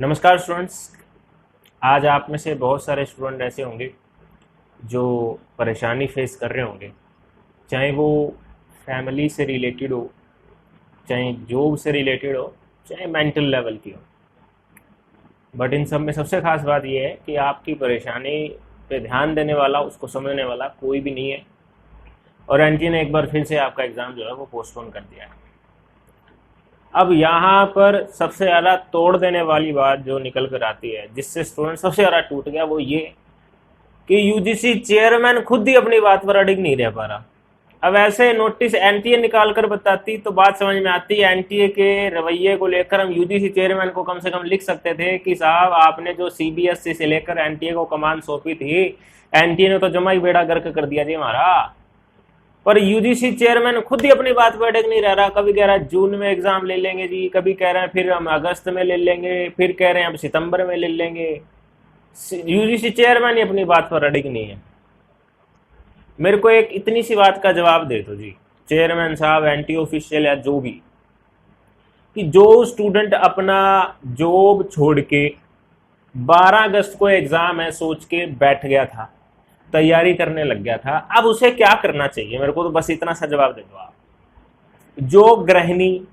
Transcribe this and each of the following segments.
नमस्कार स्टूडेंट्स। आज आप में से बहुत सारे स्टूडेंट ऐसे होंगे जो परेशानी फेस कर रहे होंगे, चाहे वो फैमिली से रिलेटेड हो, चाहे जॉब से रिलेटेड हो, चाहे मेंटल लेवल की हो। बट इन सब में सबसे खास बात यह है कि आपकी परेशानी पे ध्यान देने वाला, उसको समझने वाला कोई भी नहीं है। और एनटी ने एक बार फिर से आपका एग्ज़ाम जो है वो पोस्टपोन कर दिया है। अब यहाँ पर सबसे ज़्यादा तोड़ देने वाली बात जो निकल कर आती है, जिससे स्टूडेंट सबसे ज़्यादा टूट गया, वो ये कि यूजीसी चेयरमैन खुद ही अपनी बात पर अडिग नहीं रह पा रहा। अब ऐसे नोटिस एनटीए निकाल कर बताती तो बात समझ में आती। एनटीए के रवैये को लेकर हम यूजीसी चेयरमैन को कम से कम लिख सकते थे कि साहब, आपने जो सीबीएसई से लेकर एनटीए को कमान सौंपी थी, एनटीए ने तो जमा ही बेड़ा गर्क कर दिया जी हमारा। पर यूजीसी चेयरमैन खुद ही अपनी बात पर अटक नहीं रह रहा। कभी कह रहा है जून में एग्जाम ले लेंगे जी, कभी कह रहे हैं फिर हम अगस्त में ले लेंगे, फिर कह रहे हैं हम सितंबर में ले लेंगे। यूजीसी चेयरमैन ही अपनी बात पर अडिग नहीं है। मेरे को एक इतनी सी बात का जवाब दे दो जी, चेयरमैन साहब, एंटी ऑफिशियल या जो भी, कि जो स्टूडेंट अपना जॉब छोड़ के 12 अगस्त को एग्जाम है सोच के बैठ गया था, तैयारी करने लग गया था, अब उसे क्या करना चाहिए? मेरे को तो बस इतना सा जवाब दे दो आप। जो गृहिणी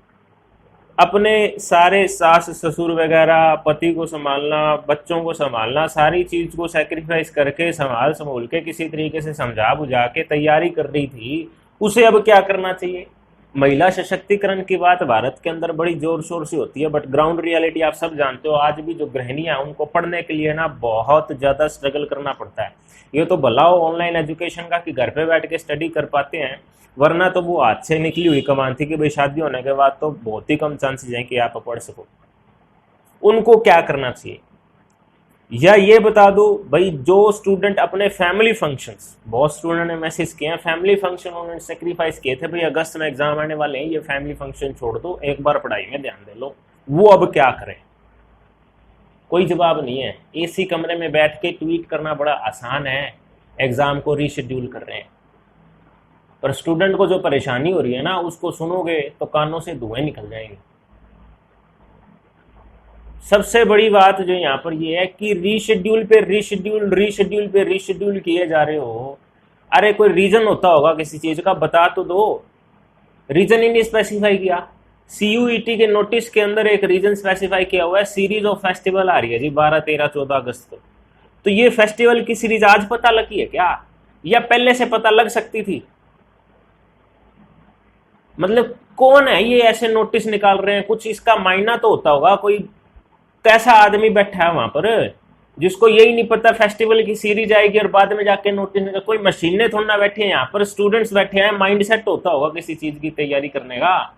अपने सारे सास ससुर वगैरह, पति को संभालना, बच्चों को संभालना, सारी चीज को सेक्रीफाइस करके संभाल के किसी तरीके से समझा बुझा के तैयारी कर रही थी, उसे अब क्या करना चाहिए? महिला सशक्तिकरण की बात भारत के अंदर बड़ी जोर शोर से होती है, बट ग्राउंड रियलिटी आप सब जानते हो। आज भी जो गृहिणियां, उनको पढ़ने के लिए ना बहुत ज्यादा स्ट्रगल करना पड़ता है। ये तो भला हो ऑनलाइन एजुकेशन का कि घर पे बैठ के स्टडी कर पाते हैं, वरना तो वो हाथ से निकली हुई कमान थी कि भाई शादी होने के बाद तो बहुत ही कम चांसेस हैं कि आप पढ़ सको। उनको क्या करना चाहिए? या ये बता दो भाई, जो स्टूडेंट अपने फैमिली फंक्शंस, बहुत स्टूडेंट ने मैसेज किए हैं, फैमिली फंक्शन उन्होंने सेक्रीफाइस किए थे, भाई अगस्त में एग्जाम आने वाले हैं, ये फैमिली फंक्शन छोड़ दो, एक बार पढ़ाई में ध्यान दे लो, वो अब क्या करें? कोई जवाब नहीं है। एसी कमरे में बैठ के ट्वीट करना बड़ा आसान है, एग्जाम को रीशेड्यूल कर रहे हैं, पर स्टूडेंट को जो परेशानी हो रही है ना, उसको सुनोगे तो कानों से धुएं निकल जाएंगे। सबसे बड़ी बात जो यहाँ पर ये है कि रीशेड्यूल पे रीशेड्यूल किए जा रहे हो। अरे कोई रीजन होता होगा किसी चीज का, बता तो दो। रीजन ही नहीं स्पेसिफाई किया। सीयूईटी के नोटिस के अंदर एक रीजन स्पेसिफाई किया हुआ है, सीरीज ऑफ फेस्टिवल आ रही है जी 12, 13, 14 अगस्त को। तो ये फेस्टिवल की सीरीज आज पता लगी है क्या, या पहले से पता लग सकती थी? मतलब कौन है ये ऐसे नोटिस निकाल रहे हैं? कुछ इसका मायना तो होता होगा। कोई कैसा आदमी बैठा है वहां पर जिसको यही नहीं पता फेस्टिवल की सीरीज आएगी और बाद में जाके नोटिस निकाल? कोई मशीनें थोड़ा ना बैठे हैं यहाँ पर, स्टूडेंट्स बैठे हैं। माइंड सेट होता होगा किसी चीज की तैयारी करने का,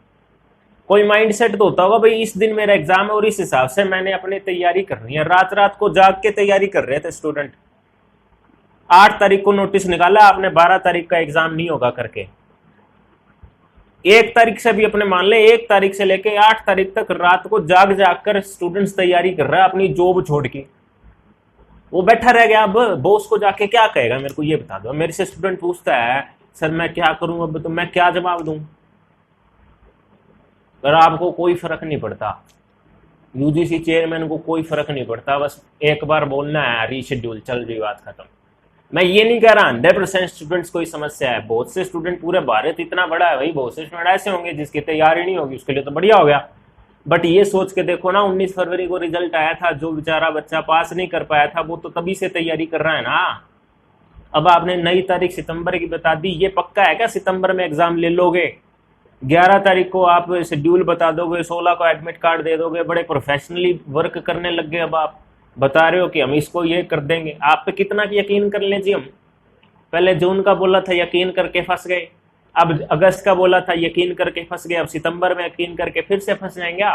कोई माइंड सेट तो होता होगा भाई इस दिन मेरा एग्जाम है और इस हिसाब से मैंने अपनी तैयारी करनी है। रात रात को जाग के तैयारी कर रहे थे स्टूडेंट। 8 तारीख को नोटिस निकाला आपने, 12 तारीख का एग्जाम नहीं होगा करके। 1 तारीख से भी अपने मान ले, 1 तारीख से लेके 8 तारीख तक रात को जाग जाग कर स्टूडेंट्स तैयारी कर रहा है अपनी जॉब छोड़ के। वो बैठा रह गया, अब बॉस को जाके क्या कहेगा? मेरे को ये बता दो। मेरे से स्टूडेंट पूछता है सर मैं क्या करूं, अब तो मैं क्या जवाब दूं? पर आपको कोई फर्क नहीं पड़ता, यूजीसी चेयरमैन को कोई फर्क नहीं पड़ता, बस एक बार बोलना है रीशेड्यूल, चल रही बात खत्म। मैं ये नहीं कह रहा 100% स्टूडेंट्स को ही समस्या है। बहुत से स्टूडेंट, पूरे भारत इतना बड़ा है भाई, बहुत से स्टूडेंट ऐसे होंगे जिसकी तैयारी नहीं होगी, उसके लिए तो बढ़िया हो गया। बट ये सोच के देखो ना, 19 फरवरी को रिजल्ट आया था, जो बेचारा बच्चा पास नहीं कर पाया था वो तो तभी से तैयारी कर रहा है ना। अब आपने नई तारीख सितंबर की बता दी, ये पक्का है क्या सितंबर में एग्जाम ले लोगे? 11 तारीख को आप शेड्यूल बता दोगे, 16 को एडमिट कार्ड दे दोगे, बड़े प्रोफेशनली वर्क करने लग गए। अब आप बता रहे हो कि हम इसको ये कर देंगे। आप पे कितना यकीन कर लें जी हम? पहले जून का बोला था, यकीन करके फंस गए। अब अगस्त का बोला था, यकीन करके फंस गए। अब सितंबर में यकीन करके फिर से फंस जाएंगे।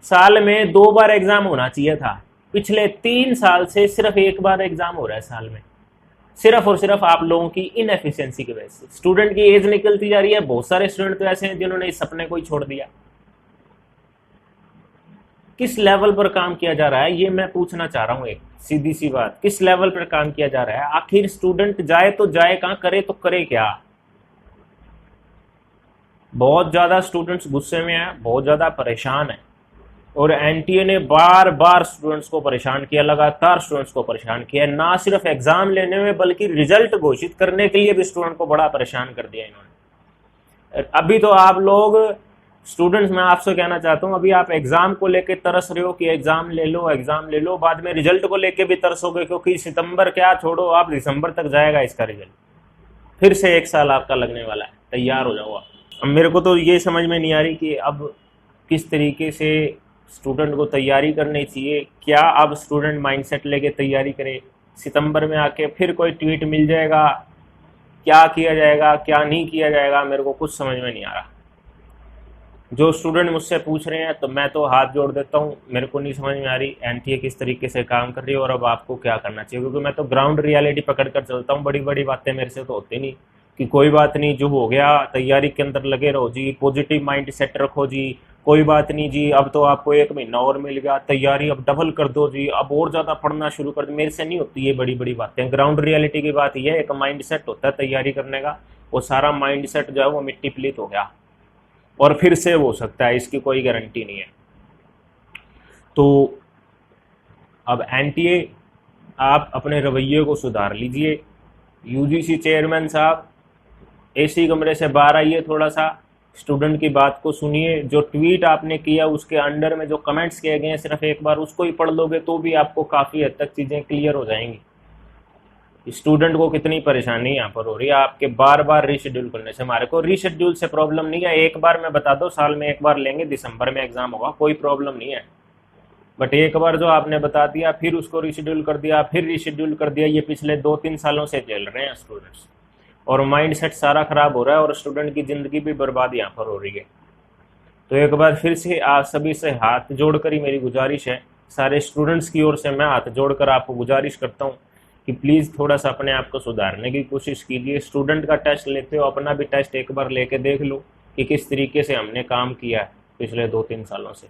साल में 2 बार एग्जाम होना चाहिए था, पिछले 3 साल से सिर्फ 1 बार एग्जाम हो रहा है साल में, सिर्फ और सिर्फ आप लोगों की इनएफिशिएंसी की वजह से। स्टूडेंट की एज निकलती जा रही है, बहुत सारे स्टूडेंट तो ऐसे हैं जिन्होंने इस सपने को ही छोड़ दिया। किस लेवल पर काम किया जा रहा है, ये मैं पूछना चाह रहा हूं। एक सीधी सी बात, किस लेवल पर काम किया जा रहा है? आखिर स्टूडेंट जाए तो जाए कहां, करे तो करे क्या? बहुत ज्यादा स्टूडेंट्स गुस्से में हैं, बहुत ज्यादा परेशान हैं, और एनटीए ने बार बार स्टूडेंट्स को परेशान किया, लगातार स्टूडेंट्स को परेशान किया, ना सिर्फ एग्जाम लेने में बल्कि रिजल्ट घोषित करने के लिए भी स्टूडेंट को बड़ा परेशान कर दिया इन्होंने। अभी तो आप लोग स्टूडेंट्स, मैं आपसे कहना चाहता हूं, अभी आप एग्जाम को लेके तरस रहे हो कि एग्जाम ले लो एग्जाम ले लो, बाद में रिजल्ट को लेके भी तरसोगे, क्योंकि सितंबर क्या छोड़ो, आप दिसंबर तक जाएगा इसका रिजल्ट, फिर से 1 साल आपका लगने वाला है, तैयार हो जाओ आप। अब मेरे को तो ये समझ में नहीं आ रही कि अब किस तरीके से स्टूडेंट को तैयारी करनी चाहिए। क्या अब स्टूडेंट माइंडसेट लेके तैयारी करे, सितंबर में आके फिर कोई ट्वीट मिल जाएगा, क्या किया जाएगा क्या नहीं किया जाएगा, मेरे को कुछ समझ में नहीं आ रहा। जो स्टूडेंट मुझसे पूछ रहे हैं तो मैं तो हाथ जोड़ देता हूँ, मेरे को नहीं समझ में आ रही एनटीए किस तरीके से काम कर रही है और अब आपको क्या करना चाहिए, क्योंकि मैं तो ग्राउंड रियलिटी पकड़ कर चलता हूँ। बड़ी बड़ी बातें मेरे से तो होती नहीं कि कोई बात नहीं, जो हो गया तैयारी के अंदर लगे रहो जी, पॉजिटिव माइंड सेट रखो जी, कोई बात नहीं जी, अब तो आपको 1 महीना और मिल गया, तैयारी अब डबल कर दो जी, अब और ज़्यादा पढ़ना शुरू कर दो। मेरे से नहीं होती ये बड़ी बड़ी बातें। ग्राउंड रियलिटी की बात यह है, एक माइंड सेट होता है तैयारी करने का, वो सारा माइंड सेट जो है वो मिट्टी प्लीत हो गया और फिर से हो सकता है, इसकी कोई गारंटी नहीं है। तो अब एनटीए आप अपने रवैये को सुधार लीजिए। यूजीसी चेयरमैन साहब, एसी कमरे से बाहर आइए, थोड़ा सा स्टूडेंट की बात को सुनिए। जो ट्वीट आपने किया उसके अंडर में जो कमेंट्स किए गए हैं, सिर्फ एक बार उसको ही पढ़ लोगे तो भी आपको काफ़ी हद तक चीज़ें क्लियर हो जाएंगी। स्टूडेंट को कितनी परेशानी यहाँ पर हो रही है आपके बार बार रीशेड्यूल करने से। हमारे को रीशेड्यूल से प्रॉब्लम नहीं है, एक बार मैं बता दो, साल में एक बार लेंगे, दिसंबर में एग्जाम होगा, कोई प्रॉब्लम नहीं है। बट एक बार जो आपने बता दिया फिर उसको रीशेड्यूल कर दिया, फिर रीशेड्यूल कर दिया, ये पिछले 2-3 सालों से झेल रहे हैं स्टूडेंट्स, और माइंड सेट सारा खराब हो रहा है और स्टूडेंट की ज़िंदगी भी बर्बाद यहाँ पर हो रही है। तो एक बार फिर से आप सभी से हाथ जोड़कर ही मेरी गुजारिश है, सारे स्टूडेंट्स की ओर से मैं हाथ जोड़कर आपको गुजारिश करता हूँ कि प्लीज़ थोड़ा सा अपने आप को सुधारने की कोशिश कीजिए। स्टूडेंट का टेस्ट लेते हो, अपना भी टेस्ट एक बार लेके देख लो कि किस तरीके से हमने काम किया है पिछले 2-3 सालों से।